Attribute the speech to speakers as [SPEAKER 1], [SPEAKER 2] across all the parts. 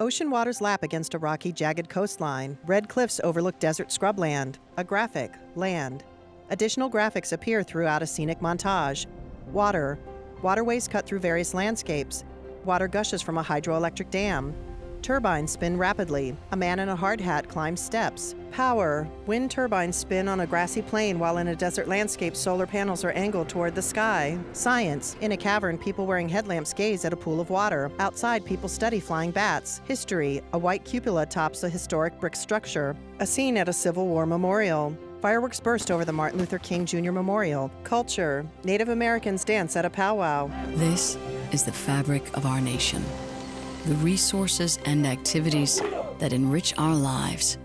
[SPEAKER 1] Ocean waters lap against a rocky, jagged coastline. Red cliffs overlook desert scrubland. A graphic, land. Additional graphics appear throughout a scenic montage. Water. Waterways cut through various landscapes. Water gushes from a hydroelectric dam. Turbines spin rapidly. A man in a hard hat climbs steps. Power. Wind turbines spin on a grassy plain while in a desert landscape solar panels are angled toward the sky. Science. In a cavern, people wearing headlamps gaze at a pool of water. Outside, people study flying bats. History. A white cupola tops a historic brick structure. A scene at a Civil War memorial. Fireworks burst over the Martin Luther King Jr. Memorial. Culture. Native Americans dance at a powwow.
[SPEAKER 2] This is the fabric of our nation. The resources and activities that enrich our lives,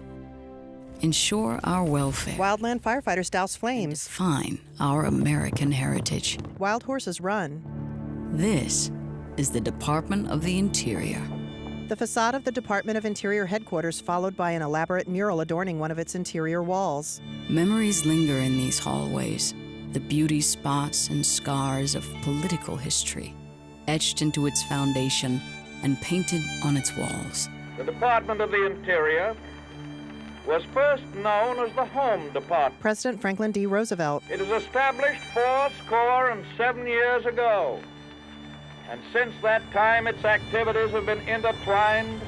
[SPEAKER 2] ensure our welfare,
[SPEAKER 1] Wildland firefighters douse flames.
[SPEAKER 2] define our American heritage.
[SPEAKER 1] Wild horses run.
[SPEAKER 2] This is the Department of the Interior.
[SPEAKER 1] The facade of the Department of Interior headquarters followed by an elaborate mural adorning one of its interior walls.
[SPEAKER 2] Memories linger in these hallways, the beauty spots and scars of political history, etched into its foundation and painted on its walls.
[SPEAKER 3] The Department of the Interior was first known as the Home Department.
[SPEAKER 1] President Franklin D. Roosevelt.
[SPEAKER 3] It was established 7 years ago. And since that time, its activities have been intertwined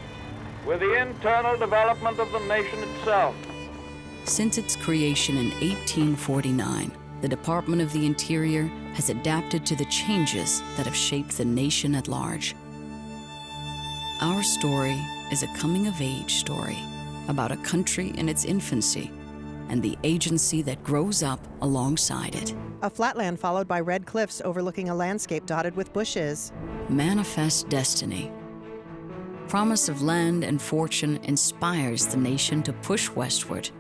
[SPEAKER 3] with the internal development of the nation itself.
[SPEAKER 2] Since its creation in 1849, the Department of the Interior has adapted to the changes that have shaped the nation at large. Our story is a coming-of-age story about a country in its infancy and the agency that grows up alongside it.
[SPEAKER 1] A flatland followed by red cliffs overlooking a landscape dotted with bushes.
[SPEAKER 2] Manifest destiny. Promise of land and fortune inspires the nation to push westward,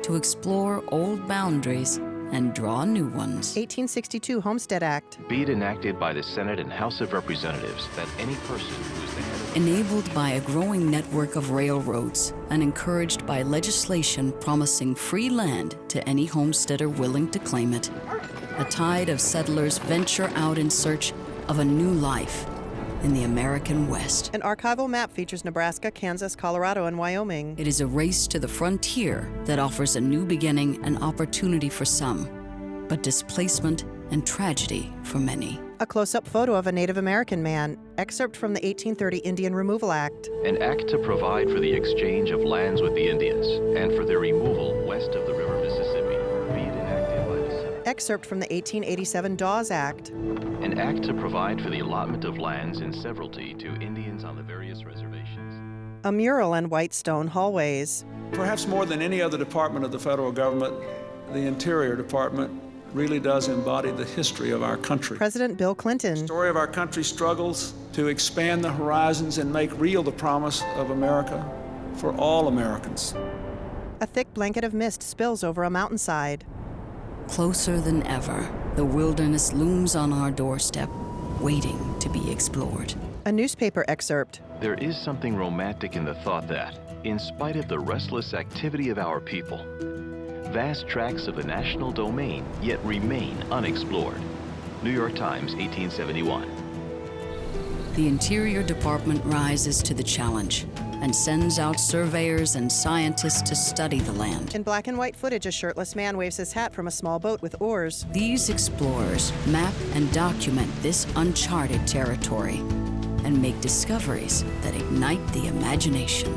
[SPEAKER 2] to explore old boundaries and draw new ones.
[SPEAKER 1] 1862 Homestead Act.
[SPEAKER 4] Be it enacted by the Senate and House of Representatives that any person who is the head of
[SPEAKER 2] Enabled by a growing network of railroads and encouraged by legislation promising free land to any homesteader willing to claim it, a tide of settlers venture out in search of a new life in the American West.
[SPEAKER 1] An archival map features Nebraska, Kansas, Colorado, and Wyoming.
[SPEAKER 2] It is a race to the frontier that offers a new beginning and opportunity for some, but displacement and tragedy for many.
[SPEAKER 1] A close-up photo of a Native American man, excerpt from the 1830 Indian Removal Act.
[SPEAKER 4] an act to provide for the exchange of lands with the Indians and for their removal west of the river Mississippi. Be it enacted by the Senate.
[SPEAKER 1] Excerpt from the 1887 Dawes Act.
[SPEAKER 4] An act to provide for the allotment of lands in severalty to Indians on the various reservations.
[SPEAKER 1] A mural and white stone hallways.
[SPEAKER 5] Perhaps more than any other department of the federal government, the Interior Department really does embody the history of our country.
[SPEAKER 1] President Bill
[SPEAKER 5] The
[SPEAKER 1] Clinton.
[SPEAKER 5] story of our country's struggles to expand the horizons and make real the promise of America for all Americans.
[SPEAKER 1] A thick blanket of mist spills over a mountainside.
[SPEAKER 2] Closer than ever, the wilderness looms on our doorstep, waiting to be explored.
[SPEAKER 1] A newspaper excerpt.
[SPEAKER 4] There is something romantic in the thought that, in spite of the restless activity of our people, vast tracts of the national domain yet remain unexplored. New York Times, 1871.
[SPEAKER 2] The Interior Department rises to the challenge and sends out surveyors and scientists to study the land.
[SPEAKER 1] In black and white footage, a shirtless man waves his hat from a small boat with oars.
[SPEAKER 2] These explorers map and document this uncharted territory and make discoveries that ignite the imagination.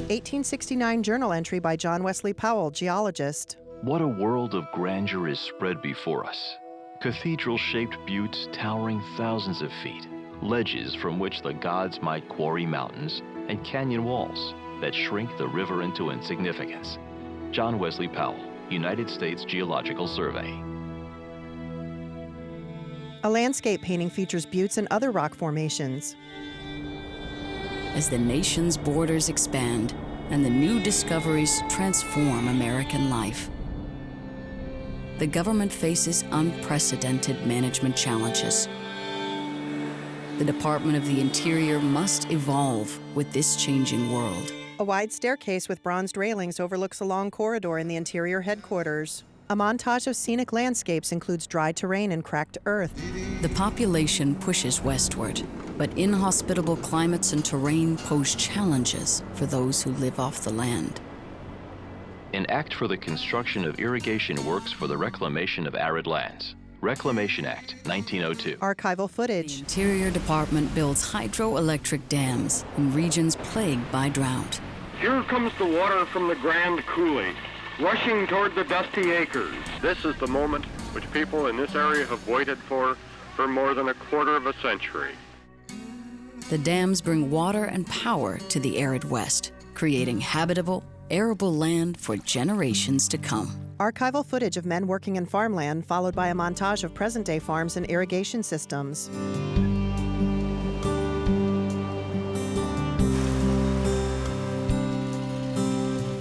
[SPEAKER 1] 1869 journal entry by John Wesley Powell, geologist.
[SPEAKER 4] What a world of grandeur is spread before us. Cathedral-shaped buttes towering thousands of feet, ledges from which the gods might quarry mountains, and canyon walls that shrink the river into insignificance. John Wesley Powell, United States Geological Survey.
[SPEAKER 1] A landscape painting features buttes and other rock formations.
[SPEAKER 2] As the nation's borders expand and the new discoveries transform American life, the government faces unprecedented management challenges. The Department of the Interior must evolve with this changing world.
[SPEAKER 1] A wide staircase with bronzed railings overlooks a long corridor in the Interior headquarters. A montage of scenic landscapes includes dry terrain and cracked earth.
[SPEAKER 2] The population pushes westward, but inhospitable climates and terrain pose challenges for those who live off the land.
[SPEAKER 4] An act for the construction of irrigation works for the reclamation of arid lands. Reclamation Act, 1902.
[SPEAKER 1] Archival footage.
[SPEAKER 2] The Interior Department builds hydroelectric dams in regions plagued by drought.
[SPEAKER 6] Here comes the water from the Grand Coulee, rushing toward the dusty acres. This is the moment which people in this area have waited for more than a quarter of a century.
[SPEAKER 2] The dams bring water and power to the arid West, creating habitable, arable land for generations to come.
[SPEAKER 1] Archival footage of men working in farmland, followed by a montage of present-day farms and irrigation systems.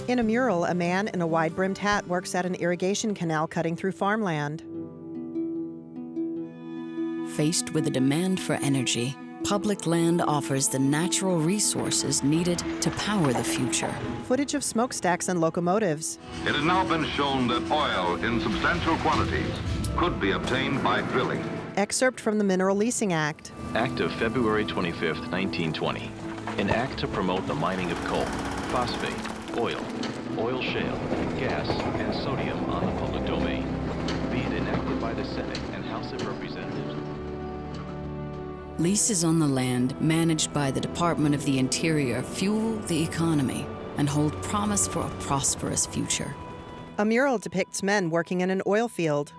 [SPEAKER 1] In a mural, a man in a wide-brimmed hat works at an irrigation canal cutting through farmland.
[SPEAKER 2] Faced with a demand for energy, public land offers the natural resources needed to power the future.
[SPEAKER 1] Footage of smokestacks and locomotives.
[SPEAKER 7] It has now been shown that oil in substantial quantities could be obtained by drilling.
[SPEAKER 1] Excerpt from the Mineral Leasing Act.
[SPEAKER 4] Act of February 25, 1920. An act to promote the mining of coal, phosphate, oil shale, gas, and sodium on the public domain. Be it enacted by the Senate and House of Representatives.
[SPEAKER 2] Leases on the land managed by the Department of the Interior fuel the economy and hold promise for a prosperous future.
[SPEAKER 1] A mural depicts men working in an oil field.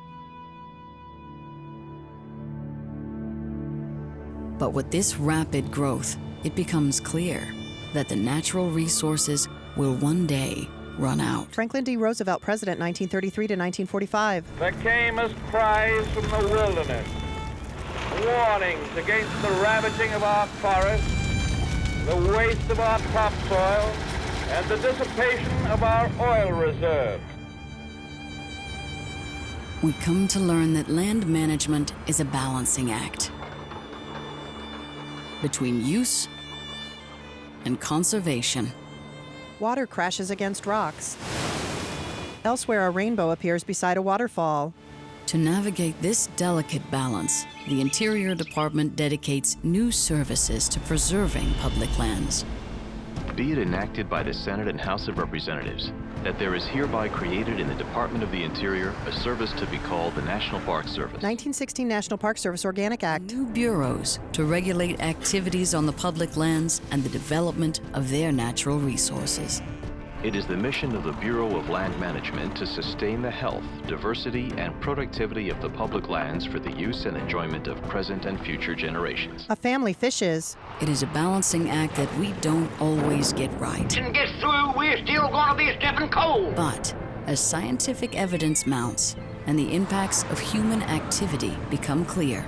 [SPEAKER 2] But with this rapid growth, it becomes clear that the natural resources will one day run out.
[SPEAKER 1] Franklin D. Roosevelt, President, 1933 to 1945.
[SPEAKER 3] There came as cries from the wilderness, warnings against the ravaging of our forests, the waste of our topsoil, and the dissipation of our oil reserves.
[SPEAKER 2] We come to learn that land management is a balancing act between use and conservation.
[SPEAKER 1] Water crashes against rocks. Elsewhere, a rainbow appears beside a waterfall.
[SPEAKER 2] To navigate this delicate balance, the Interior Department dedicates new services to preserving public lands.
[SPEAKER 4] Be it enacted by the Senate and House of Representatives that there is hereby created in the Department of the Interior a service to be called the National Park Service.
[SPEAKER 1] 1916 National Park Service Organic Act.
[SPEAKER 2] New bureaus to regulate activities on the public lands and the development of their natural resources.
[SPEAKER 4] It is the mission of the Bureau of Land Management to sustain the health, diversity, and productivity of the public lands for the use and enjoyment of present and future generations.
[SPEAKER 1] A family fishes.
[SPEAKER 2] It is a balancing act that we don't always get right.
[SPEAKER 8] And get through, we're still gonna be stepping cold.
[SPEAKER 2] But as scientific evidence mounts and the impacts of human activity become clear,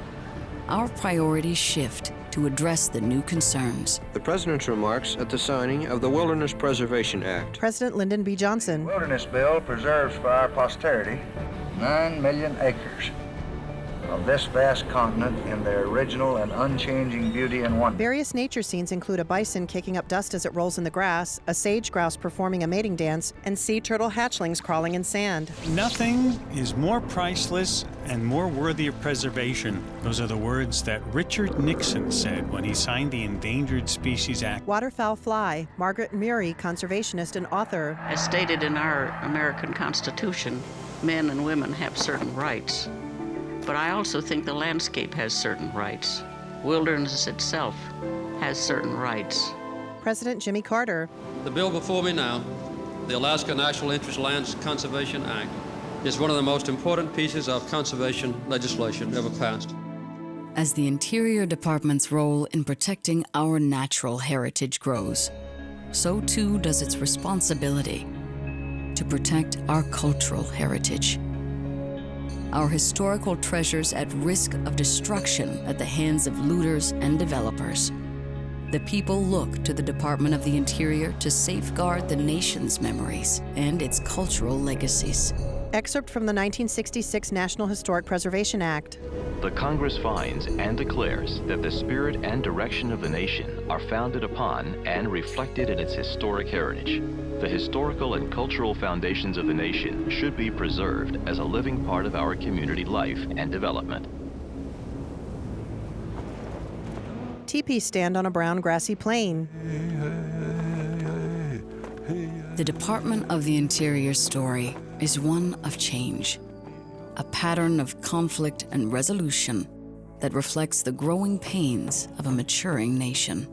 [SPEAKER 2] our priorities shift to address the new concerns.
[SPEAKER 9] The President's remarks at the signing of the Wilderness Preservation Act.
[SPEAKER 1] President Lyndon B. Johnson.
[SPEAKER 10] The Wilderness Bill preserves for our posterity 9 million acres of this vast continent in their original and unchanging beauty and wonder.
[SPEAKER 1] Various nature scenes include a bison kicking up dust as it rolls in the grass, a sage grouse performing a mating dance, and sea turtle hatchlings crawling in sand.
[SPEAKER 11] Nothing is more priceless and more worthy of preservation. Those are the words that Richard Nixon said when he signed the Endangered Species Act.
[SPEAKER 1] Waterfowl fly. Margaret Murray, conservationist and author.
[SPEAKER 12] As stated in our American Constitution, men and women have certain rights. But I also think the landscape has certain rights. Wilderness itself has certain rights.
[SPEAKER 1] President Jimmy Carter.
[SPEAKER 13] The bill before me now, the Alaska National Interest Lands Conservation Act, is one of the most important pieces of conservation legislation ever passed.
[SPEAKER 2] As the Interior Department's role in protecting our natural heritage grows, so too does its responsibility to protect our cultural heritage. Our historical treasures at risk of destruction at the hands of looters and developers. The people look to the Department of the Interior to safeguard the nation's memories and its cultural legacies.
[SPEAKER 1] Excerpt from the 1966 National Historic Preservation Act.
[SPEAKER 4] The Congress finds and declares that the spirit and direction of the nation are founded upon and reflected in its historic heritage. The historical and cultural foundations of the nation should be preserved as a living part of our community life and development.
[SPEAKER 1] Teepees stand on a brown grassy plain.
[SPEAKER 2] The Department of the Interior's story is one of change, a pattern of conflict and resolution that reflects the growing pains of a maturing nation.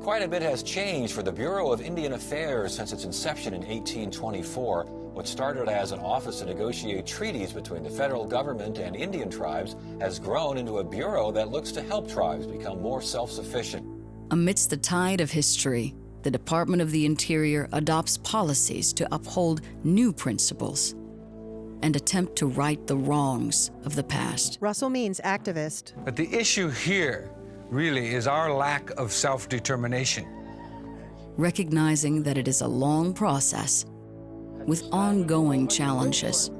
[SPEAKER 14] Quite a bit has changed for the Bureau of Indian Affairs since its inception in 1824. What started as an office to negotiate treaties between the federal government and Indian tribes has grown into a bureau that looks to help tribes become more self-sufficient.
[SPEAKER 2] Amidst the tide of history, the Department of the Interior adopts policies to uphold new principles and attempt to right the wrongs of the past.
[SPEAKER 1] Russell Means, activist.
[SPEAKER 15] But the issue here really is our lack of self-determination.
[SPEAKER 2] Recognizing that it is a long process with ongoing challenges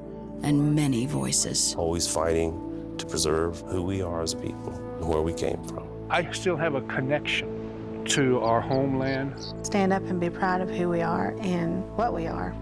[SPEAKER 2] and many voices.
[SPEAKER 16] Always fighting to preserve who we are as a people and where we came from.
[SPEAKER 17] I still have a connection to our homeland.
[SPEAKER 18] Stand up and be proud of who we are and what we are.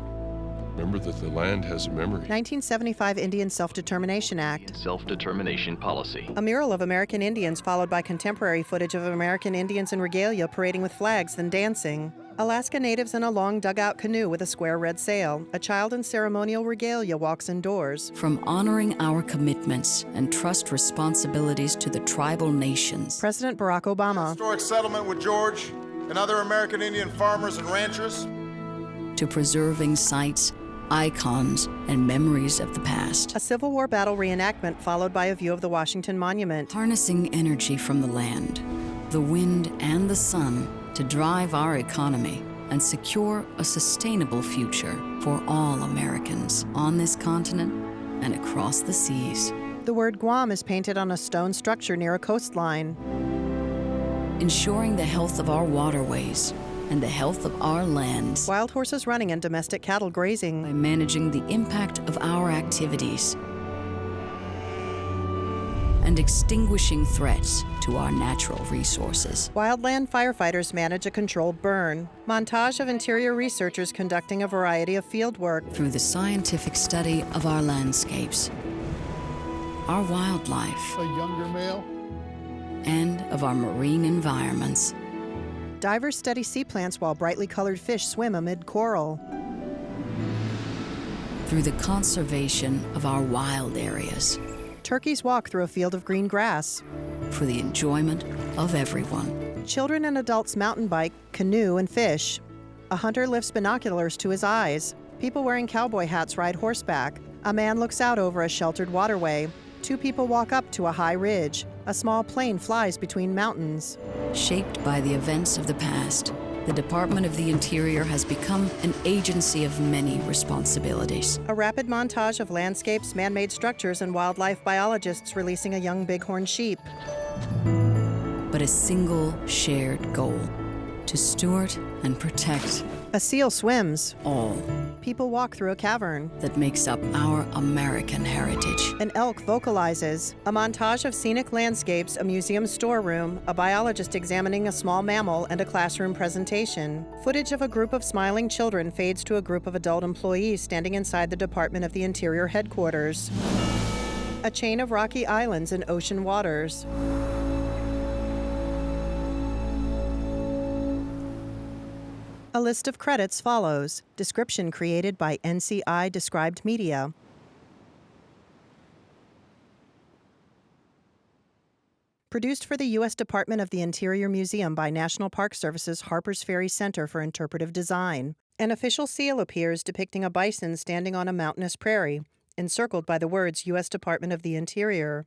[SPEAKER 19] Remember that the land has a memory.
[SPEAKER 1] 1975 Indian Self-Determination Act.
[SPEAKER 4] Self-determination policy.
[SPEAKER 1] A mural of American Indians followed by contemporary footage of American Indians in regalia parading with flags then dancing. Alaska natives in a long dugout canoe with a square red sail. A child in ceremonial regalia walks indoors.
[SPEAKER 2] From honoring our commitments and trust responsibilities to the tribal nations.
[SPEAKER 1] President Barack Obama.
[SPEAKER 20] Historic settlement with George and other American Indian farmers and ranchers.
[SPEAKER 2] To preserving sites, icons, and memories of the past.
[SPEAKER 1] A Civil War battle reenactment followed by a view of the Washington Monument.
[SPEAKER 2] Harnessing energy from the land, the wind, and the sun to drive our economy and secure a sustainable future for all Americans on this continent and across the seas.
[SPEAKER 1] The word Guam is painted on a stone structure near a coastline.
[SPEAKER 2] Ensuring the health of our waterways and the health of our lands.
[SPEAKER 1] Wild horses running and domestic cattle grazing.
[SPEAKER 2] By managing the impact of our activities and extinguishing threats to our natural resources.
[SPEAKER 1] Wildland firefighters manage a controlled burn. Montage of interior researchers conducting a variety of field work.
[SPEAKER 2] Through the scientific study of our landscapes, our wildlife,
[SPEAKER 20] a younger male,
[SPEAKER 2] and of our marine environments.
[SPEAKER 1] Divers study sea plants while brightly colored fish swim amid coral.
[SPEAKER 2] Through the conservation of our wild areas.
[SPEAKER 1] Turkeys walk through a field of green grass.
[SPEAKER 2] For the enjoyment of everyone.
[SPEAKER 1] Children and adults mountain bike, canoe, and fish. A hunter lifts binoculars to his eyes. People wearing cowboy hats ride horseback. A man looks out over a sheltered waterway. Two people walk up to a high ridge. A small plane flies between mountains.
[SPEAKER 2] Shaped by the events of the past, the Department of the Interior has become an agency of many responsibilities.
[SPEAKER 1] A rapid montage of landscapes, man-made structures, and wildlife biologists releasing a young bighorn sheep.
[SPEAKER 2] But a single shared goal: to steward and protect.
[SPEAKER 1] A seal swims.
[SPEAKER 2] All.
[SPEAKER 1] People walk through a cavern.
[SPEAKER 2] That makes up our American heritage.
[SPEAKER 1] An elk vocalizes. A montage of scenic landscapes, a museum storeroom, a biologist examining a small mammal, and a classroom presentation. Footage of a group of smiling children fades to a group of adult employees standing inside the Department of the Interior headquarters. A chain of rocky islands in ocean waters. A list of credits follows. Description created by NCI Described Media. Produced for the U.S. Department of the Interior Museum by National Park Service's Harpers Ferry Center for Interpretive Design. An official seal appears depicting a bison standing on a mountainous prairie, encircled by the words U.S. Department of the Interior.